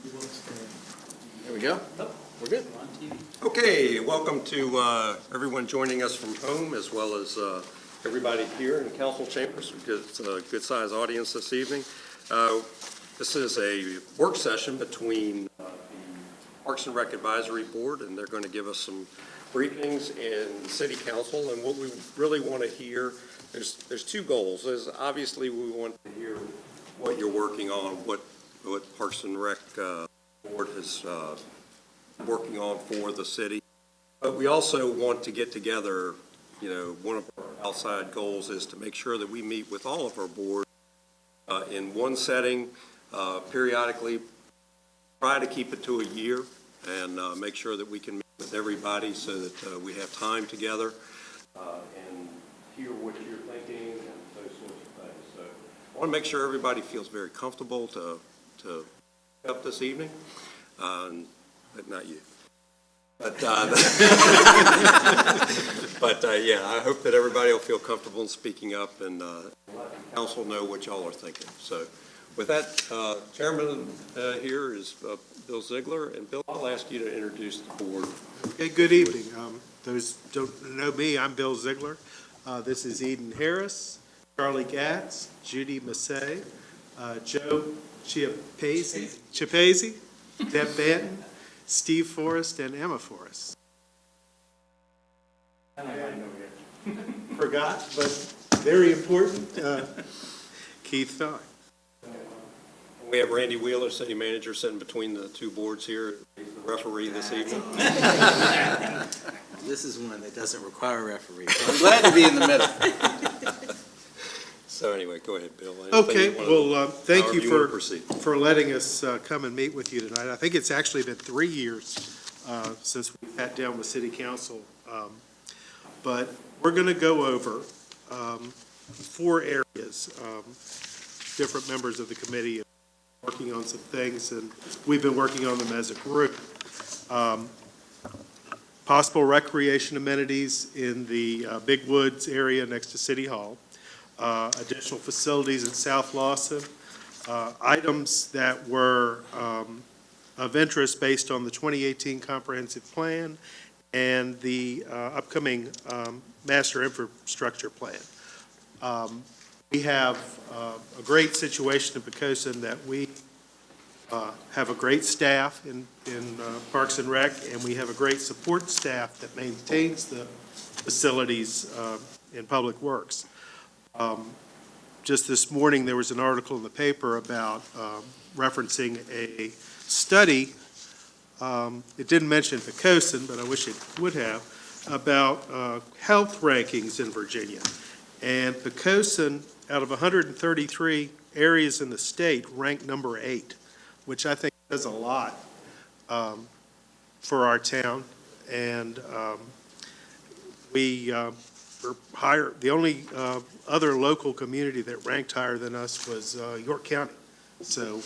There we go. We're good. Okay, welcome to everyone joining us from home, as well as everybody here in council chambers. It's a good-sized audience this evening. This is a work session between the Parks and Rec Advisory Board, and they're going to give us some briefings in the City Council. And what we really want to hear, there's two goals. There's obviously we want to hear what you're working on, what Parks and Rec Board is working on for the city. But we also want to get together, one of our outside goals is to make sure that we meet with all of our boards in one setting periodically, try to keep it to a year, and make sure that we can meet with everybody so that we have time together and hear what you're thinking and those sorts of things. So I want to make sure everybody feels very comfortable to up this evening, but not you. But yeah, I hope that everybody will feel comfortable in speaking up and let the council know what y'all are thinking. So with that, Chairman here is Bill Ziegler. And Bill, I'll ask you to introduce the board. Okay, good evening. Those don't know me, I'm Bill Ziegler. This is Eden Harris, Charlie Gatz, Judy Massey, Joe Chiappese, Deb Banton, Steve Forrest, and Emma Forrest. Forgot, but very important, Keith Thorne. We have Randy Wheeler, City Manager, sitting between the two boards here, the referee this evening. This is one that doesn't require a referee, so I'm glad to be in the middle. So anyway, go ahead, Bill. Okay, well, thank you proceed. for letting us come and meet with you tonight. I think it's actually been 3 years since we sat down with City Council. But we're going to go over 4 areas. Different members of the committee are working on some things, and we've been working on them as a group. Possible recreation amenities in the Big Woods area next to City Hall. Additional facilities in South Lawson, items that were of interest based on the 2018 comprehensive plan and the upcoming master infrastructure plan. We have a great situation in Poquoson that we have a great staff in Parks and Rec, and we have a great support staff that maintains the facilities in Public Works. Just this morning, there was an article in the paper about referencing a study, it didn't mention Poquoson, but I wish it would have, about health rankings in Virginia. And Poquoson, out of 133 areas in the state, ranked number 8, which I think does a lot for our town. And we were higher. The only other local community that ranked higher than us was York County. So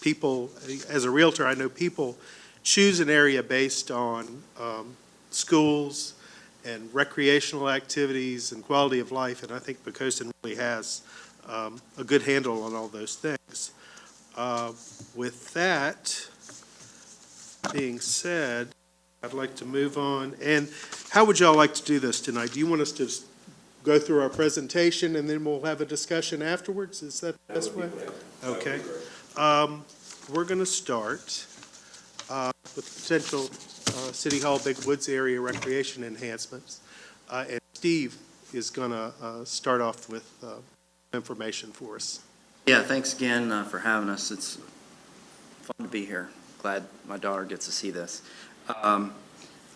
people, as a realtor, I know people choose an area based on schools and recreational activities and quality of life, and I think Poquoson really has a good handle on all those things. With that being said, I'd like to move on. And how would y'all like to do this tonight? Do you want us to go through our presentation and then we'll have a discussion afterwards? Is that the best way? Okay. We're going to start with potential City Hall Big Woods area recreation enhancements. And Steve is going to start off with information for us. Yeah, thanks again for having us. It's fun to be here. Glad my daughter gets to see this.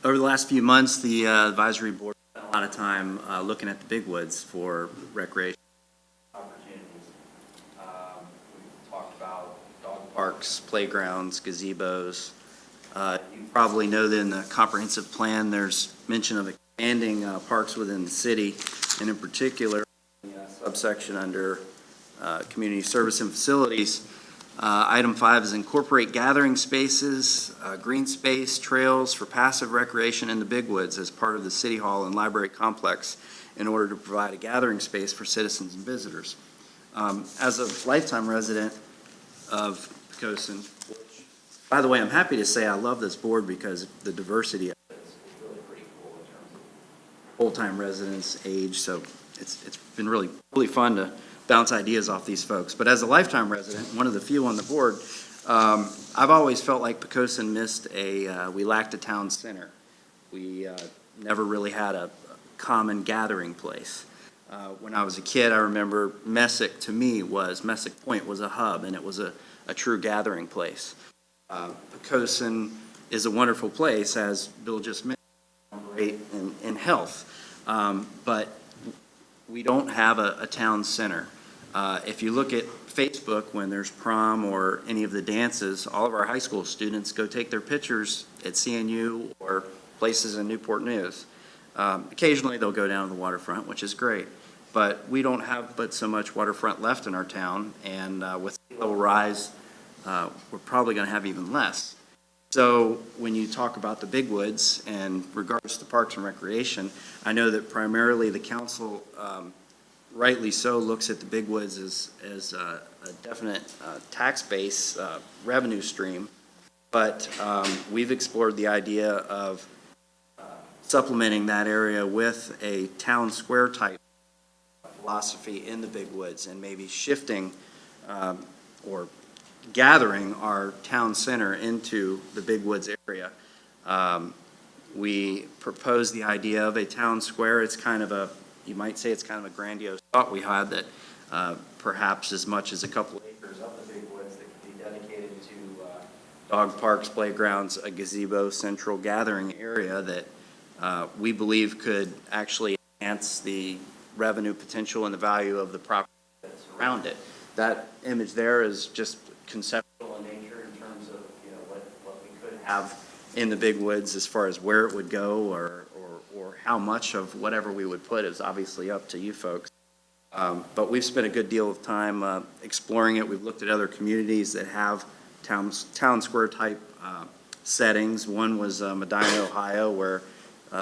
Over the last few months, the advisory board spent a lot of time looking at the Big Woods for recreation opportunities. We talked about dog parks, playgrounds, gazebos. You probably know that in the comprehensive plan, there's mention of expanding parks within the city, and in particular, the subsection under community service and facilities. Item 5 is incorporate gathering spaces, green space, trails for passive recreation in the Big Woods as part of the City Hall and Library complex in order to provide a gathering space for citizens and visitors. As a lifetime resident of Poquoson. By the way, I'm happy to say I love this board because the diversity of it is really pretty cool in terms of full-time residents, age, so it's been really fun to bounce ideas off these folks. But as a lifetime resident, one of the few on the board, I've always felt like Poquoson we lacked a town center. We never really had a common gathering place. When I was a kid, I remember Messick Point was a hub, and it was a true gathering place. Poquoson is a wonderful place, as Bill just mentioned, great in health, but we don't have a town center. If you look at Facebook, when there's prom or any of the dances, all of our high school students go take their pictures at CNU or places in Newport News. Occasionally, they'll go down to the waterfront, which is great, but we don't have but so much waterfront left in our town, and with sea level rise, we're probably going to have even less. So when you talk about the big woods and regards to parks and recreation, I know that primarily the council, rightly so, looks at the big woods as a definite tax base revenue stream. But we've explored the idea of supplementing that area with a town square type philosophy in the big woods, and maybe shifting or gathering our town center into the big woods area. We proposed the idea of a town square. It's kind of you might say it's kind of a grandiose thought we had, that perhaps as much as a couple of acres of the big woods that could be dedicated to dog parks, playgrounds, a gazebo, central gathering area that we believe could actually enhance the revenue potential and the value of the property that's around it. That image there is just conceptual in nature in terms of what we could have in the big woods as far as where it would go or how much of whatever we would put is obviously up to you folks. But we've spent a good deal of time exploring it. We've looked at other communities that have town square type settings. One was Medina, Ohio, where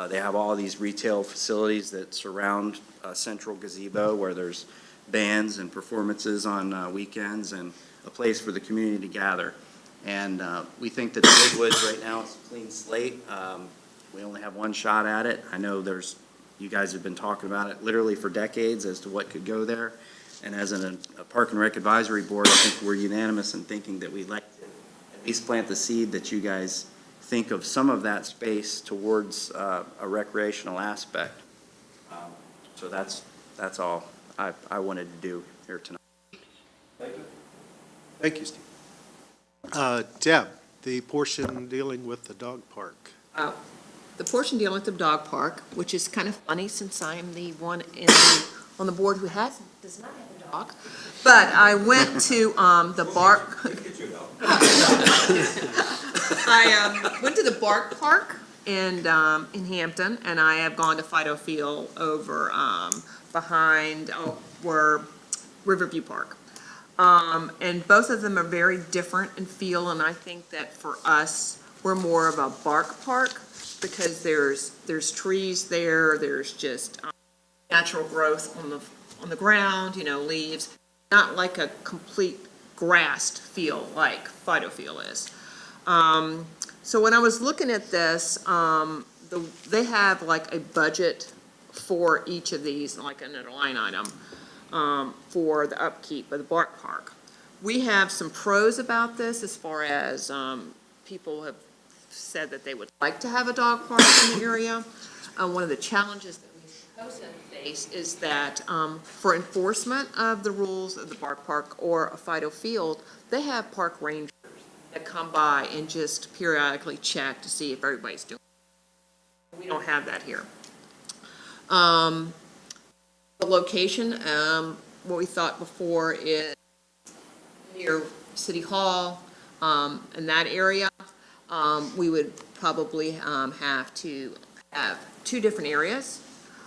they have all these retail facilities that surround a central gazebo where there's bands and performances on weekends and a place for the community to gather. And we think that the big woods right now is a clean slate. We only have one shot at it. I know you guys have been talking about it literally for decades as to what could go there. And as a Park and Rec Advisory Board, I think we're unanimous in thinking that we'd like to at least plant the seed that you guys think of some of that space towards a recreational aspect. So that's all I wanted to do here tonight. Thank you. Thank you, Steve. Deb, the portion dealing with the dog park. The portion dealing with the dog park, which is kind of funny since I'm the one on the board who does not have a dog. But I went to the bark. I went to the Bark Park in Hampton, and I have gone to Fido Field over behind where Riverview Park. And both of them are very different in feel, and I think that for us, we're more of a bark park because there's trees there, there's just natural growth on the ground, leaves, not like a complete grassed field like Fido Field is. So when I was looking at this, they have like a budget for each of these, like a line item, for the upkeep of the Bark Park. We have some pros about this as far as people have said that they would like to have a dog park in the area. One of the challenges that we face is that for enforcement of the rules of the Bark Park or a Fido Field, they have park rangers that come by and just periodically check to see if everybody's doing it. We don't have that here. The location, what we thought before is near City Hall, in that area. We would probably have to have two different areas.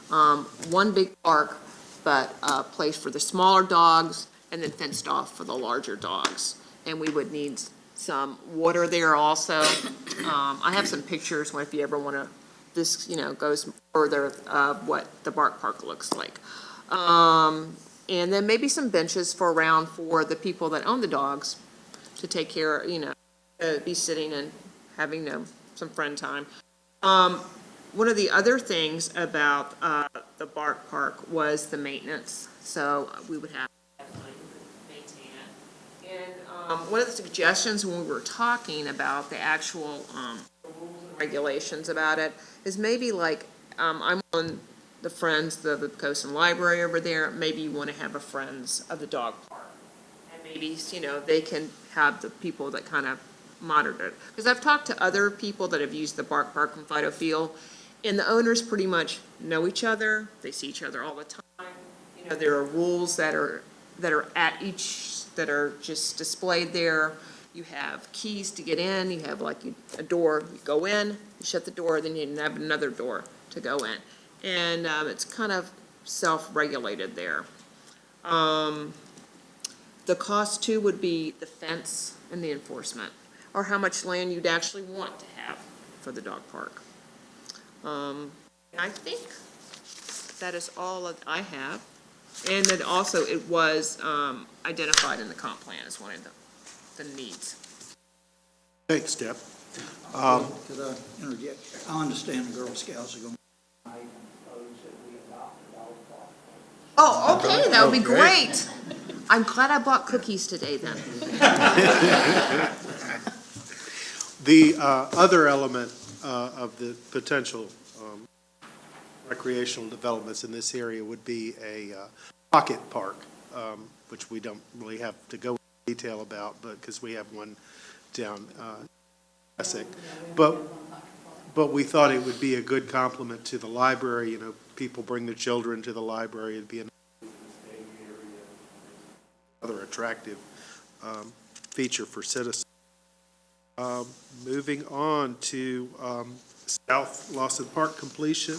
One big park, but a place for the smaller dogs, and then fenced off for the larger dogs. And we would need some water there also. I have some pictures if you ever want to, this, goes further of what the Bark Park looks like. And then maybe some benches for the people that own the dogs to take care, be sitting and having, some friend time. One of the other things about, the Bark Park was the maintenance, so we would have to maintain it. And, one of the suggestions when we were talking about the actual, rules and regulations about it is maybe like, I'm on the the Poquoson Library over there, maybe you want to have a Friends of the Dog Park. And maybe, they can have the people that kind of monitor it. Because I've talked to other people that have used the Bark Park and Fido Field, and the owners pretty much know each other, they see each other all the time. There are rules that are at each, that are just displayed there. You have keys to get in, you have like a door, you go in, you shut the door, then you have another door to go in. And it's kind of self-regulated there. The cost too would be the fence and the enforcement, or how much land you'd actually want to have for the dog park. I think that is all that I have. And then also it was identified in the comp plan as one of the needs. Thanks, Deb. Could I interject? I understand the Girl Scouts are going to. Oh, okay, that would be Oh, great. great. I'm glad I bought cookies today then. The other element of the potential recreational developments in this area would be a pocket park, which we don't really have to go into detail about, but because we have one down Essex. But we thought it would be a good complement to the library. People bring their children to the library. It'd be another attractive feature for citizens. Moving on to South Lawson Park completion.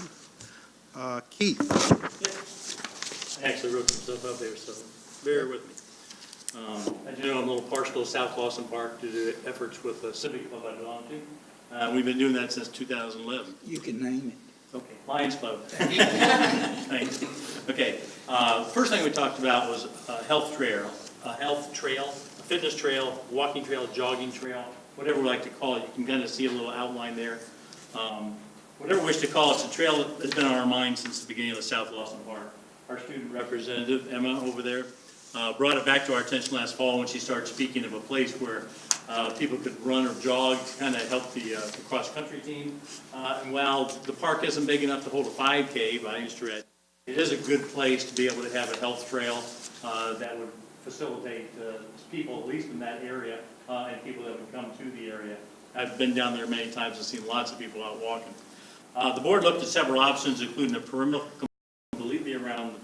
Keith. I actually wrote some stuff up there, so bear with me. As you know, I'm a little partial to South Lawson Park due to efforts with the Civic Club I belong to. We've been doing that since 2011. You can name it. Okay, Lions Club. Thanks. Okay, first thing we talked about was a health trail, a fitness trail, walking trail, jogging trail, whatever we like to call it. You can kind of see a little outline there. Whatever we wish to call it, it's a trail that's been on our mind since the beginning of the South Lawson Park. Our student representative, Emma, over there, brought it back to our attention last fall when she started speaking of a place where people could run or jog to kind of help the cross-country team. And while the park isn't big enough to hold a 5K by any stretch, it is a good place to be able to have a health trail that would facilitate people, at least in that area, and people that would come to the area. I've been down there many times and seen lots of people out walking. The board looked at several options, including a perimeter completely around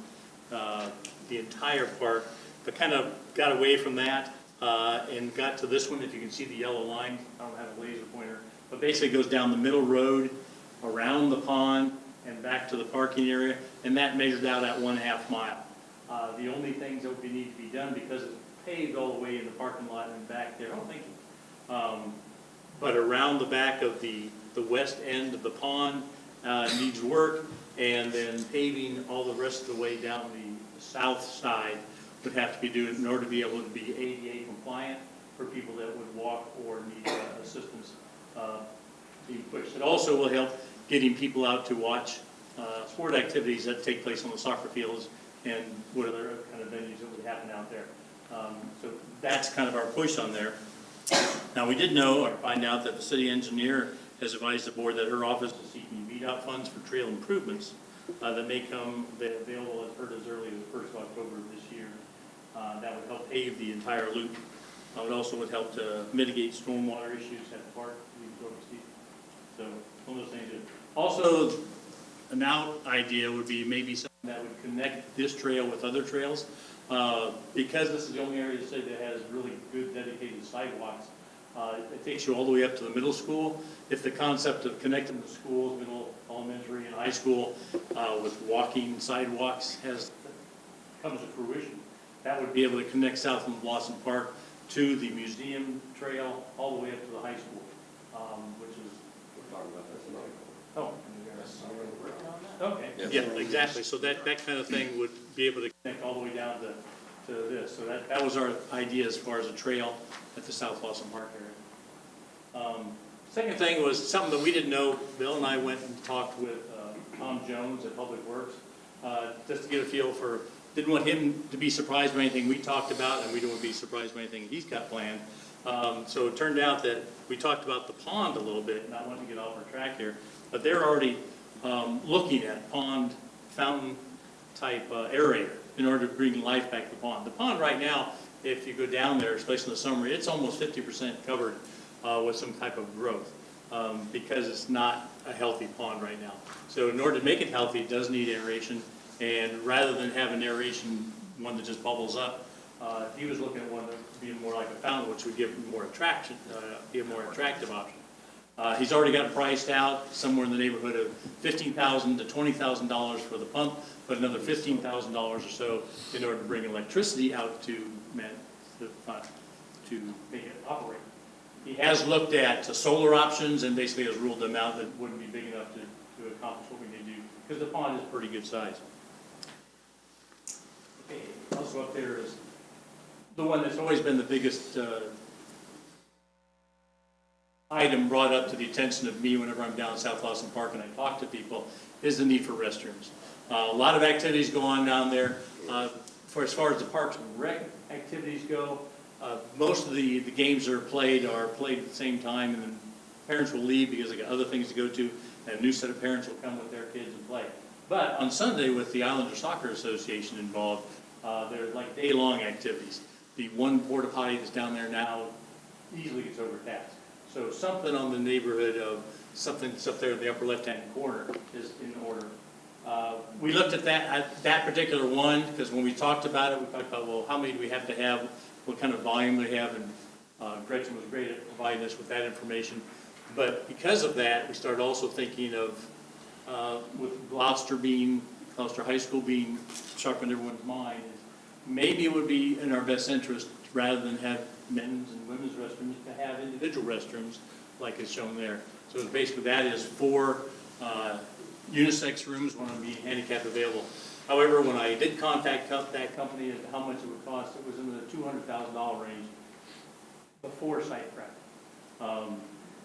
the entire park, but kind of got away from that and got to this one. If you can see the yellow line, I don't have a laser pointer, but basically it goes down the middle road, around the pond, and back to the parking area, and that measured out at 1.5 mile. The only things that would need to be done, because it's paved all the way in the parking lot and back there, but around the back of the west end of the pond needs work, and then paving all the rest of the way down the south side would have to be done in order to be able to be ADA compliant for people that would walk or need assistance being pushed. It also will help getting people out to watch sport activities that take place on the soccer fields and what other kind of venues that would happen out there. So that's kind of our push on there. Now, we did know or find out that the city engineer has advised the board that her office is seeking VDOT funds for trail improvements that may come available as early as the 1st of October of this year. That would help pave the entire loop. It also would help to mitigate stormwater issues at the park. So one of those things. Also, an idea would be maybe something that would connect this trail with other trails. Because this is the only area of the city that has really good dedicated sidewalks, it takes you all the way up to the middle school. If the concept of connecting the schools, middle, elementary, and high school with walking sidewalks comes to fruition, that would be able to connect South Lawson Park to the museum trail all the way up to the high school, which is. We're talking about that tonight. Oh. Okay, yeah, exactly. So that kind of thing would be able to connect all the way down to to this. So that was our idea as far as a trail at the South Lawson Park area. Second thing was something that we didn't know. Bill and I went and talked with Tom Jones at Public Works, just to get a feel for, didn't want him to be surprised by anything we talked about, and we don't want to be surprised by anything he's got planned. So it turned out that we talked about the pond a little bit, not wanting to get off our track here, but they're already looking at pond, fountain type area in order to bring life back to the pond. The pond right now, if you go down there, especially in the summer, it's almost 50% covered with some type of growth because it's not a healthy pond right now. So in order to make it healthy, it does need aeration, and rather than have an aeration, one that just bubbles up, he was looking at one that would be more like a fountain, which would give more attraction, be a more attractive option. He's already got it priced out somewhere in the neighborhood of $15,000 to $20,000 for the pump, but another $15,000 or so in order to bring electricity out to make it operate. He has looked at solar options and basically has ruled them out that wouldn't be big enough to accomplish what we need to do, because the pond is pretty good size. Okay, also up there is the one that's always been the biggest item brought up to the attention of me whenever I'm down South Lawson Park and I talk to people, is the need for restrooms. A lot of activities go on down there. For as far as the Parks and Rec activities go, most of the games that are played at the same time, and then parents will leave because they got other things to go to, and a new set of parents will come with their kids and play. But on Sunday, with the Islander Soccer Association involved, there's like day-long activities. The one porta potty that's down there now easily gets overtaxed. So something on the neighborhood of something that's up there in the upper left-hand corner is in order. We looked at that particular one, because when we talked about it, we talked about, well, how many do we have to have, what kind of volume we have, and Gretchen was great at providing us with that information. But because of that, we started also thinking of, with Gloucester High School being sharp in everyone's mind, maybe it would be in our best interest, rather than have men's and women's restrooms, to have individual restrooms like is shown there. So basically that is 4 unisex rooms, one of them being handicap available. However, when I did contact that company as to how much it would cost, it was in the $200,000 range before site prep.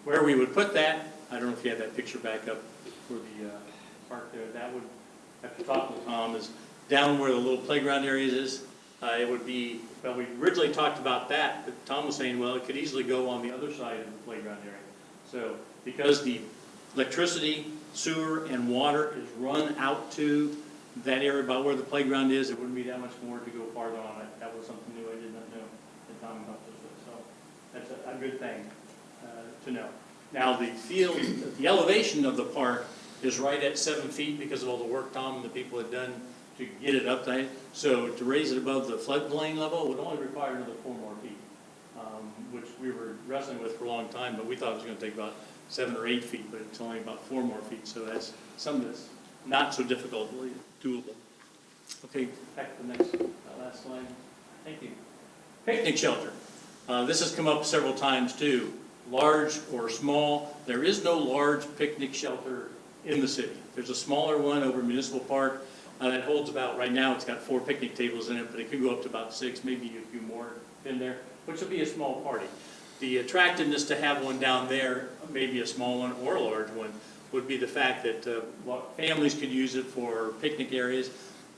Where we would put that, I don't know if you have that picture back up for the park there, that would have to talk with Tom, is down where the little playground areas is. It would be, well, we originally talked about that, but Tom was saying, well, it could easily go on the other side of the playground area. So because the electricity, sewer, and water is run out to that area about where the playground is, it wouldn't be that much more to go farther on it. That was something new I did not know that Tom helped us with. So that's a good thing to know. Now the elevation of the park is right at 7 feet because of all the work Tom and the people had done to get it up there. So to raise it above the floodplain level would only require another 4 more feet, which we were wrestling with for a long time, but we thought it was going to take about 7 or 8 feet, but it's only about 4 more feet. So that's something that's not so difficultly doable. Okay, back to the next, last slide. Thank you. Picnic shelter. This has come up several times too. Large or small, there is no large picnic shelter in the city. There's a smaller one over Municipal Park that holds about, right now it's got 4 picnic tables in it, but it could go up to about 6, maybe a few more in there, which would be a small party. The attractiveness to have one down there, maybe a small one or a large one, would be the fact that families could use it for picnic areas.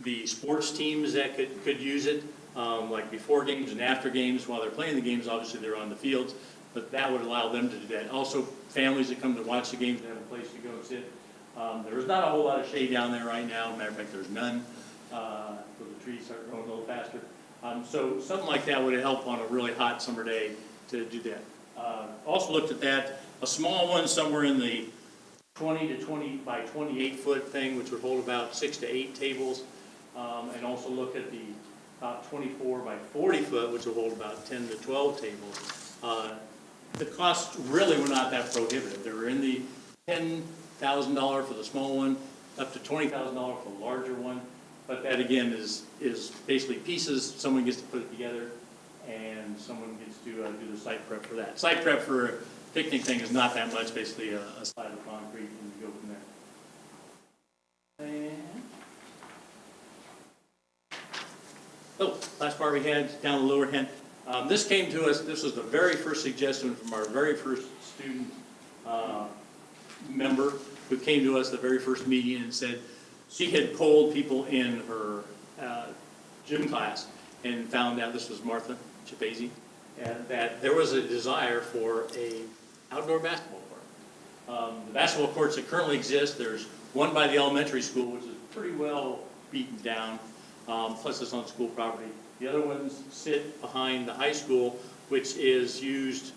The sports teams that could use it, like before games and after games. While they're playing the games, obviously they're on the fields, but that would allow them to do that. Also, families that come to watch the games and have a place to go sit. There is not a whole lot of shade down there right now. Matter of fact, there's none, so the trees start growing a little faster. So something like that would help on a really hot summer day to do that. Also looked at that, a small one somewhere in the 20 to 20 by 28 foot thing, which would hold about 6 to 8 tables, and also look at the about 24 by 40 foot, which will hold about 10 to 12 tables. The costs really were not that prohibitive. They were in the $10,000 for the small one, up to $20,000 for the larger one. But that again is basically pieces. Someone gets to put it together, and someone gets to do the site prep for that. Site prep for a picnic thing is not that much. Basically a slab of concrete, and you go from there. And last part we had down the lower hand. This came to us, this was the very first suggestion from our very first student member who came to us the very first meeting and said she had polled people in her gym class and found out, this was Martha Chapazzi, and that there was a desire for a outdoor basketball court. The basketball courts that currently exist, there's one by the elementary school, which is pretty well beaten down, plus it's on school property. The other ones sit behind the high school, which is used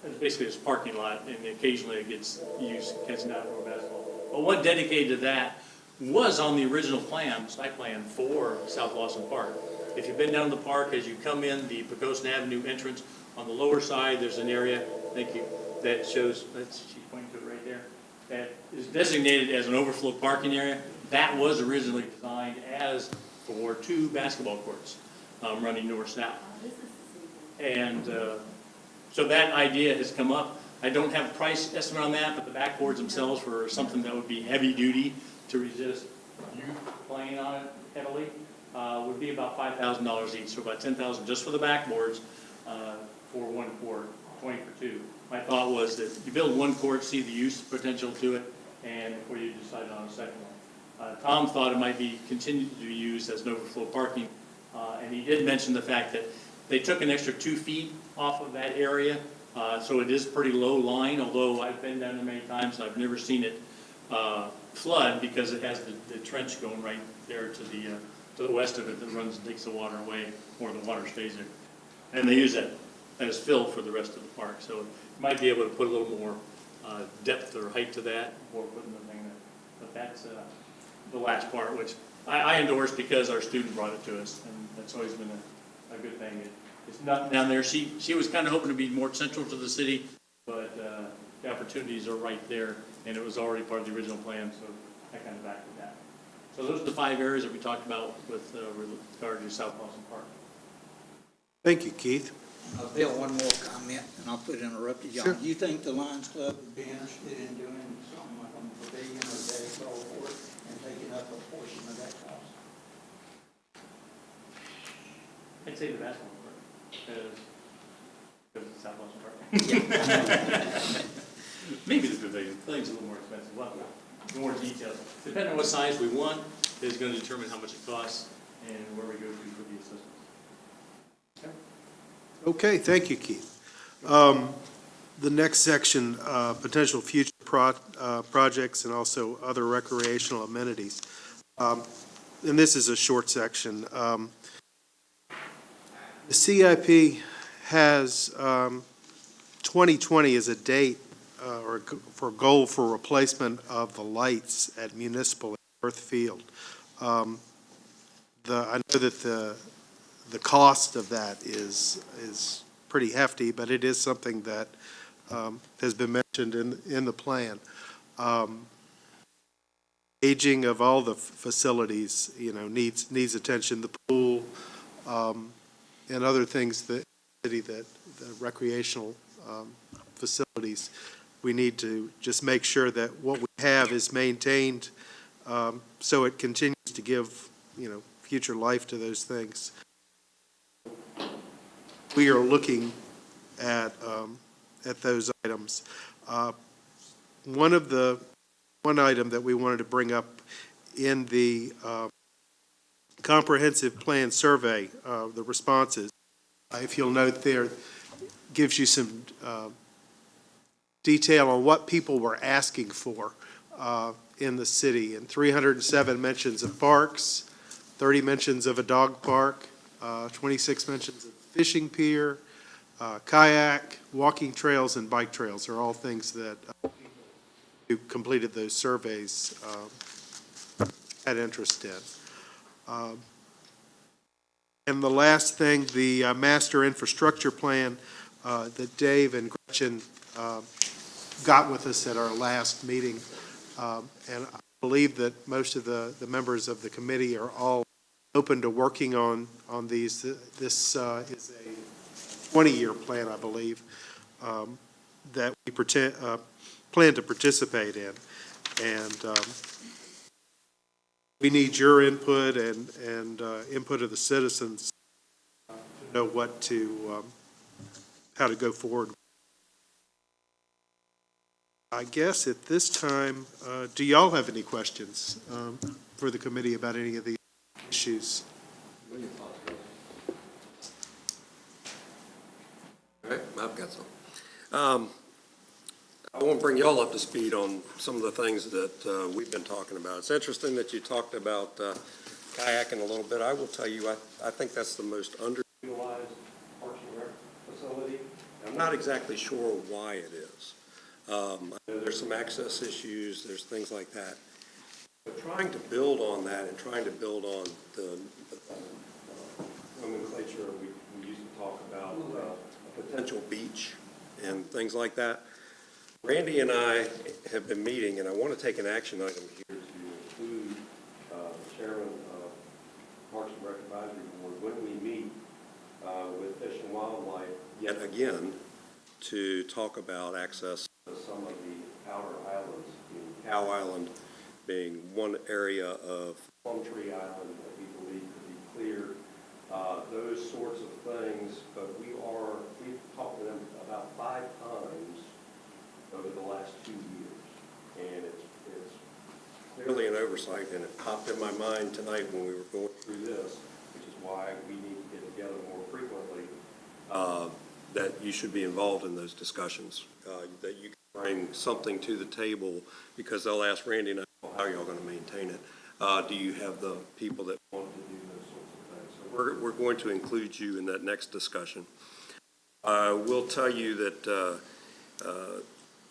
as basically as parking lot, and occasionally it gets used catching outdoor basketball. But one dedicated to that was on the original plan, site plan for South Lawson Park. If you've been down to the park, as you come in the Poquoson Avenue entrance, on the lower side, there's an area, thank you, that shows, she's pointing to it right there, that is designated as an overflow parking area. That was originally designed as for 2 basketball courts, running north-south. And so that idea has come up. I don't have a price estimate on that, but the backboards themselves for something that would be heavy-duty to resist youth playing on it heavily would be about $5,000 each, so about $10,000 just for the backboards for 1 court, 20 for 2. My thought was that you build 1 court, see the use potential to it, and before you decide on a second one. Tom thought it might be continued to be used as an overflow parking, and he did mention the fact that they took an extra 2 feet off of that area, so it is pretty low line, although I've been down there many times and I've never seen it flood because it has the trench going right there to the west of it that runs and takes the water away, or the water stays there. And they use that as fill for the rest of the park, so you might be able to put a little more depth or height to that before putting the thing there. But that's the last part, which I endorsed because our student brought it to us, and that's always been a good thing. It's not down there. She was kind of hoping to be more central to the city, but the opportunities are right there, and it was already part of the original plan, so I kind of backed that. So those are the 5 areas that we talked about with regard to South Lawson Park. Thank you, Keith. Bill, one more comment, and I'll put interrupted y'all. Sure. Do you think the Lions Club would be interested in doing something like a pavilion or baseball court and taking up a portion of that cost? I'd say the basketball court, because it's South Lawson Park. Maybe the pavilion. Pavilion's a little more expensive. Well, more details. Depending on what size we want, is going to determine how much it costs and where we go to for the assistance. Okay, thank you, Keith. The next section, potential future projects and also other recreational amenities. And this is a short section. The CIP has 2020 as a date or for a goal for replacement of the lights at Municipal and North Field. I know that the cost of that is pretty hefty, but it is something that has been mentioned in the plan. Aging of all the facilities, needs attention. The pool and other things that the recreational facilities. We need to just make sure that what we have is maintained so it continues to give future life to those things. We are looking at those items. One item that we wanted to bring up in the comprehensive plan survey, the responses, if you'll note there, gives you some detail on what people were asking for in the city. And 307 mentions of parks, 30 mentions of a dog park, 26 mentions of fishing pier, kayak, walking trails, and bike trails are all things that who completed those surveys had interest in. And the last thing, the master infrastructure plan that Dave and Gretchen got with us at our last meeting. And I believe that most of the members of the committee are all open to working on these. This is a 20-year plan, I believe, that we plan to participate in. And we need your input and input of the citizens to know what to, how to go forward. I guess at this time, do y'all have any questions for the committee about any of these issues? All right, I've got some. I won't bring y'all up to speed on some of the things that we've been talking about. It's interesting that you talked about kayaking a little bit. I will tell you, I think that's the most underutilized Parks and Rec facility. I'm not exactly sure why it is. I know there's some access issues, there's things like that. But trying to build on that and trying to build on the nomenclature we used to talk about, a potential beach and things like that. Randy and I have been meeting, and I want to take an action item here to include the chairman of Parks and Rec Advisory Board when we meet with Fish and Wildlife yet again to talk about access to some of the outer islands, Cow Island being one area of Plum Tree Island that we believe could be cleared, those sorts of things. But we've talked to them about 5 times over the last 2 years, and it's clearly an oversight, and it popped in my mind tonight when we were going through this, which is why we need to get together more frequently, that you should be involved in those discussions, that you can bring something to the table, because they'll ask Randy and I, well, how are y'all going to maintain it? Do you have the people that want to do those sorts of things? So we're going to include you in that next discussion. I will tell you that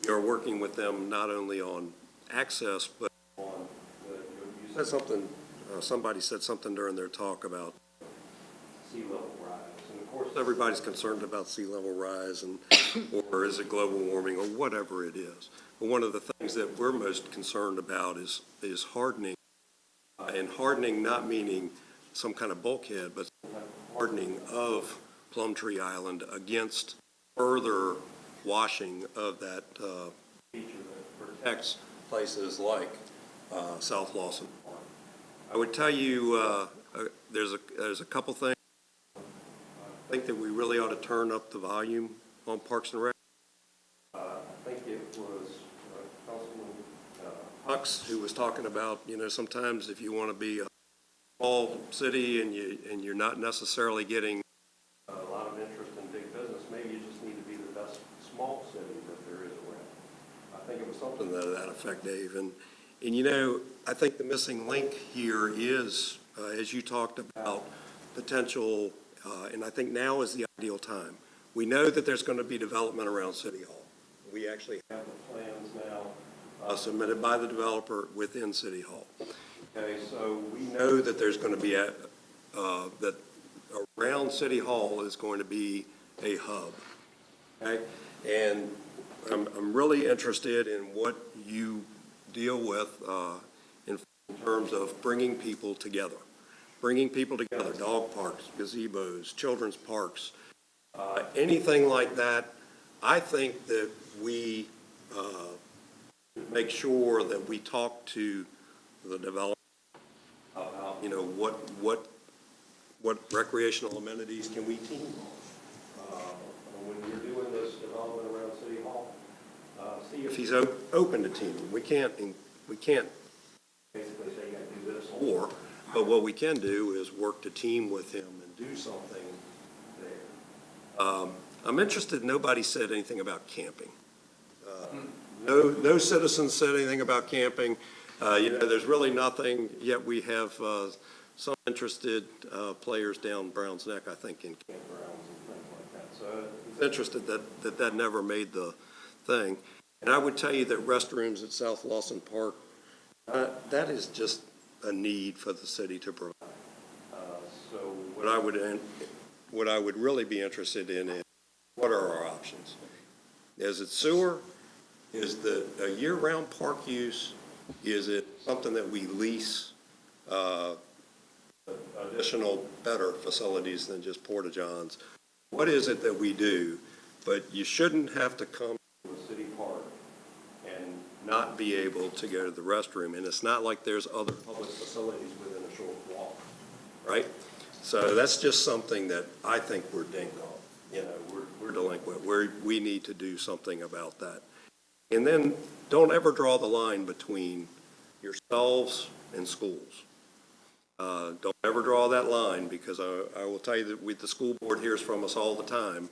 you're working with them not only on access, but on, you said something, somebody said something during their talk about sea level rise. And of course, everybody's concerned about sea level rise and, or is it global warming or whatever it is. But one of the things that we're most concerned about is hardening, and hardening not meaning some kind of bulkhead, but hardening of Plum Tree Island against further washing of that feature that protects places like South Lawson Park. I would tell you there's a couple things. I think that we really ought to turn up the volume on Parks and Rec. I think it was Councilman Hux who was talking about, sometimes if you want to be a small city and you're not necessarily getting a lot of interest in big business, maybe you just need to be the best small city that there is around. I think it was something to that effect, Dave. And I think the missing link here is, as you talked about, potential, and I think now is the ideal time. We know that there's going to be development around City Hall. We actually have the plans now submitted by the developer within City Hall. Okay, so we know that there's going to be that around City Hall is going to be a hub. Okay, and I'm really interested in what you deal with in terms of bringing people together. Bringing people together, dog parks, gazebos, children's parks, anything like that. I think that we make sure that we talk to the developer about, what recreational amenities can we team on. When you're doing this development around City Hall, see if he's open to teaming. We can't basically say you got to do this or. But what we can do is work to team with him and do something there. I'm interested, nobody said anything about camping. No citizens said anything about camping. There's really nothing, yet we have some interested players down Browns Neck, I think, in campgrounds and things like that. So it's interested that never made the thing. And I would tell you that restrooms at South Lawson Park, that is just a need for the city to provide. So what I would really be interested in is what are our options? Is it sewer? Is the a year-round park use? Is it something that we lease additional better facilities than just porta-johns? What is it that we do? But you shouldn't have to come to a city park and not be able to go to the restroom, and it's not like there's other public facilities within a short walk, right? So that's just something that I think we're dinged on, you know, we're delinquent, we need to do something about that. And then don't ever draw the line between yourselves and schools. Don't ever draw that line, because I will tell you that the school board hears from us all the time.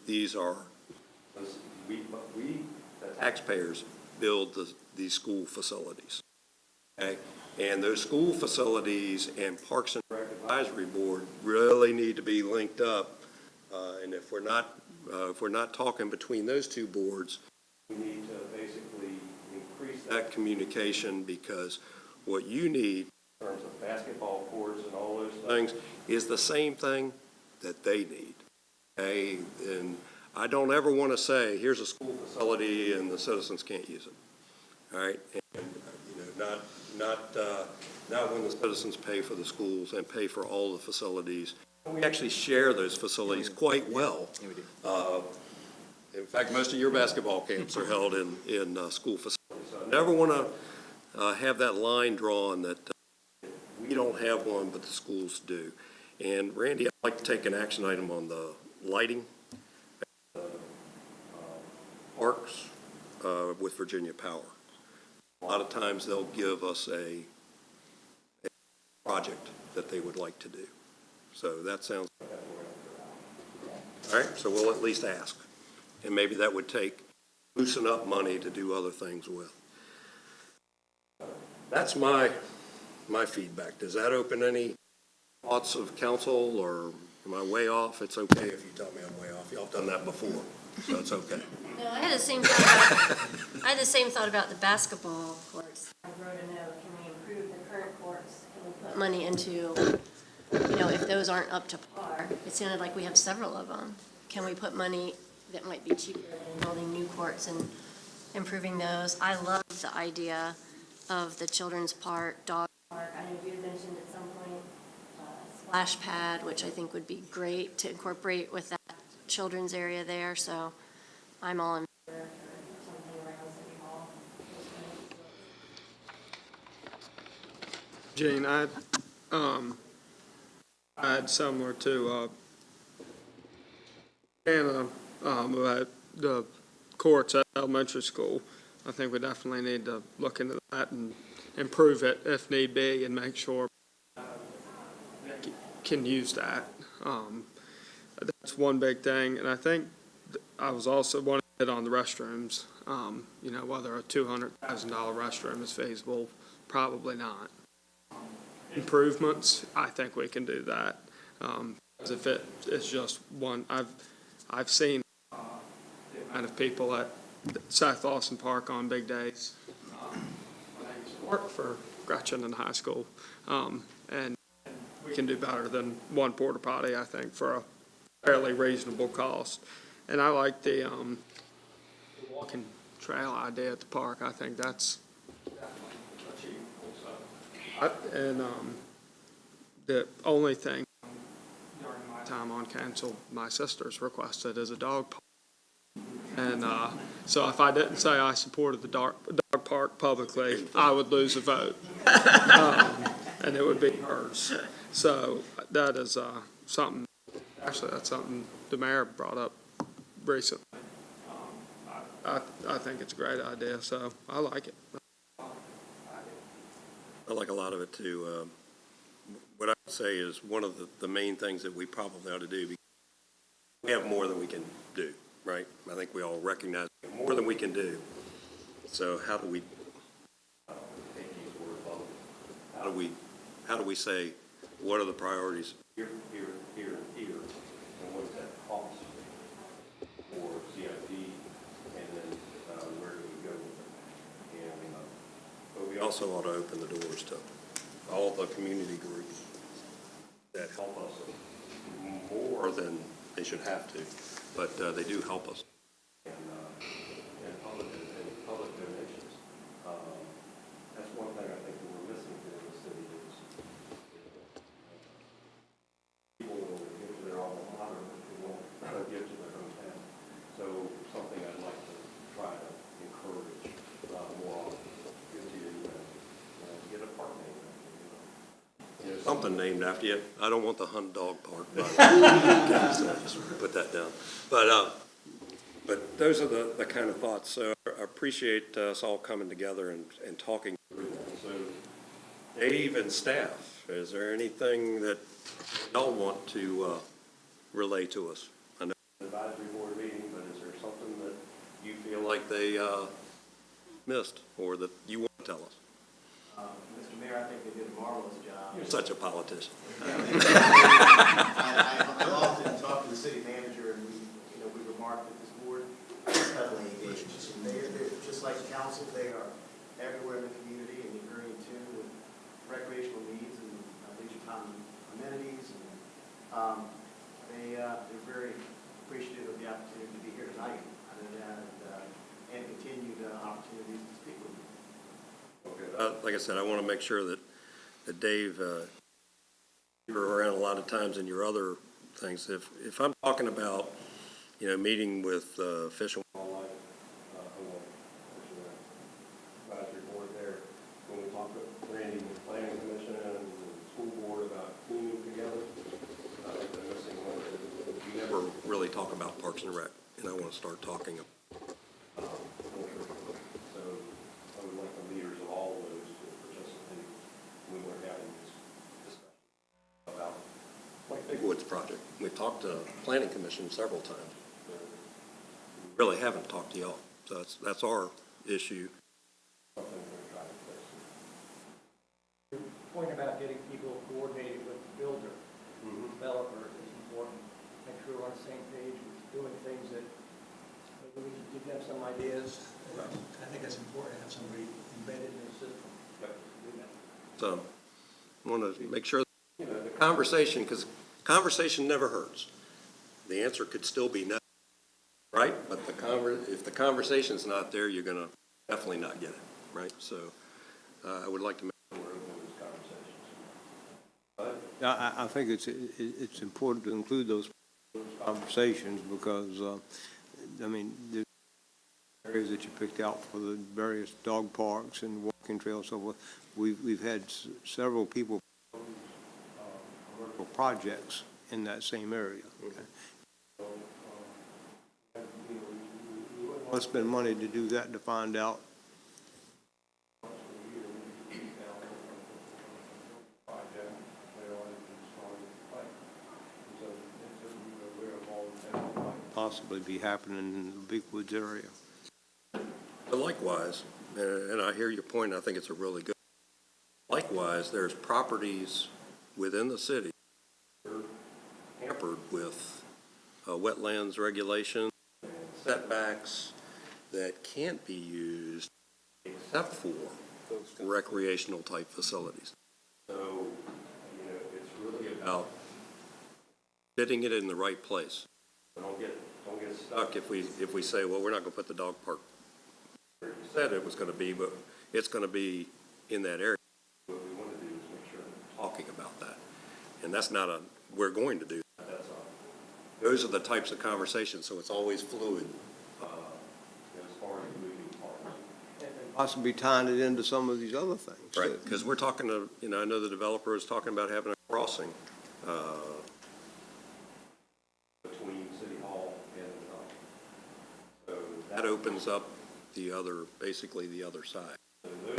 These are, we, the taxpayers, build these school facilities. Okay? And those school facilities and Parks and Rec Advisory Board really need to be linked up. And if we're not talking between those two boards, we need to basically increase that communication, because what you need in terms of basketball courts and all those things is the same thing that they need. Okay? And I don't ever want to say, here's a school facility and the citizens can't use it. All right? And, you know, not when the citizens pay for the schools and pay for all the facilities. We actually share those facilities quite well. In fact, most of your basketball camps are held in school facilities. So I never want to have that line drawn that we don't have one, but the schools do. And Randy, I'd like to take an action item on the lighting, parks with Virginia Power. A lot of times they'll give us a project that they would like to do. So that sounds like that. All right, so we'll at least ask. And maybe that would loosen up money to do other things with. That's my feedback. Does that open any thoughts of council, or am I way off? It's okay if you tell me I'm way off. Y'all have done that before, so it's okay. No, I had the same thought about the basketball courts. I wrote a note, can we improve the current courts? Can we put money into, if those aren't up to par? It sounded like we have several of them. Can we put money that might be cheaper than building new courts and improving those? I love the idea of the children's park, dog park. I know you had mentioned at some point splash pad, which I think would be great to incorporate with that children's area there. So I'm all in favor for something around City Hall. Gene, I had similar to Anna about the courts at elementary school. I think we definitely need to look into that and improve it if need be, and make sure can use that. That's one big thing, and I think I was also wanting to hit on the restrooms. Whether a $200,000 restroom is feasible, probably not. Improvements, I think we can do that. As if it's just one, I've seen the kind of people at South Austin Park on big days. I used to work for Gretchen in high school, and we can do better than one porta potty, I think, for a fairly reasonable cost. And I like the walking trail idea at the park. I think that's definitely achievable. The only thing during my time on council, my sisters requested is a dog park. And so if I didn't say I supported the dog park publicly, I would lose a vote. And it would be hers. So that is something, actually that's something the mayor brought up recently. I think it's a great idea, so I like it. I like a lot of it too. What I would say is one of the main things that we probably ought to do, because we have more than we can do, right? I think we all recognize more than we can do. So how do we say, what are the priorities here, here, here, and here, and what does that cost for CIP, and then where do we go with it? And but we also ought to open the doors to all the community groups that help us more than they should have to, but they do help us. And public donations. That's one thing I think that we're missing here in the city is people will give to their alma mater, but they won't give to their hometown. So something I'd like to try to encourage more something named after you. I don't want the hunt dog park. Okay, so just put that down. But those are the kind of thoughts. So I appreciate us all coming together and talking through that. So Dave and staff, is there anything that y'all want to relay to us? I know it's an advisory board meeting, but is there something that you feel like they missed or that you want to tell us? Mr. Mayor, I think they did a marvelous job. You're such a politician. I often talk to the city manager, and we remark that this board is heavily engaged. They're just like the council, they are everywhere in the community and very in tune with recreational needs and leisure time amenities. And they're very appreciative of the opportunity to be here tonight and continued opportunities to speak with you. Okay. Like I said, I want to make sure that Dave, you're around a lot of times in your other things. If I'm talking about, meeting with Fish and Wildlife, advisory board there, when we talk with Randy, with Planning Commission and the school board about teaming together, I think the missing one is we never really talk about Parks and Rec, and I want to start talking about. So I would like the leaders of all of those to participate when we're having this discussion about like Big Woods project. We've talked to Planning Commission several times. We really haven't talked to y'all. So that's our issue. Something we're trying to fix. Your point about getting people coordinated with the builder, developer is important. Make sure we're on the same page with doing things that maybe we can give them some ideas. I think that's important to have somebody embedded in the system. So I want to make sure, the conversation, because conversation never hurts. The answer could still be no, right? But if the conversation's not there, you're going to definitely not get it, right? So I would like to make sure we're open to those conversations. I think it's important to include those conversations because, the areas that you picked out for the various dog parks and walking trails, so forth, we've had several people commercial projects in that same area. Okay? We wouldn't want to spend money to do that to find out. Possibly be happening in the Big Woods area. But likewise, and I hear your point, I think it's a really good. Likewise, there's properties within the city that are hampered with wetlands regulations, setbacks that can't be used except for recreational type facilities. So, it's really about fitting it in the right place. Don't get stuck if we say, well, we're not going to put the dog park where you said it was going to be, but it's going to be in that area. What we want to do is make sure we're talking about that. And that's not we're going to do that. Those are the types of conversations, so it's always fluid as far as moving parts. Possibly tying it into some of these other things. Right, because we're talking to, I know the developer is talking about having a crossing between City Hall and so that opens up basically the other side.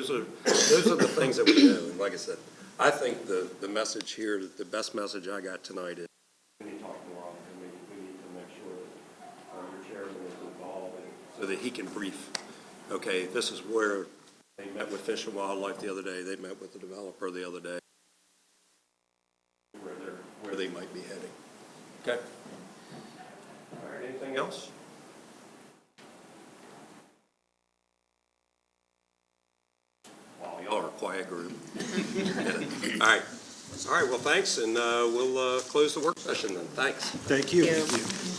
So those are the things that we know. And like I said, I think the message here, the best message I got tonight is we need to talk more often. We need to make sure that your chairman is involved so that he can brief. Okay, this is where they met with Fish and Wildlife the other day. They met with the developer the other day. Where they might be heading. Okay. All right. Anything else? Wow, y'all are a quiet group. All right. All right. Well, thanks, and we'll close the work session then. Thanks. Thank you. Thank you.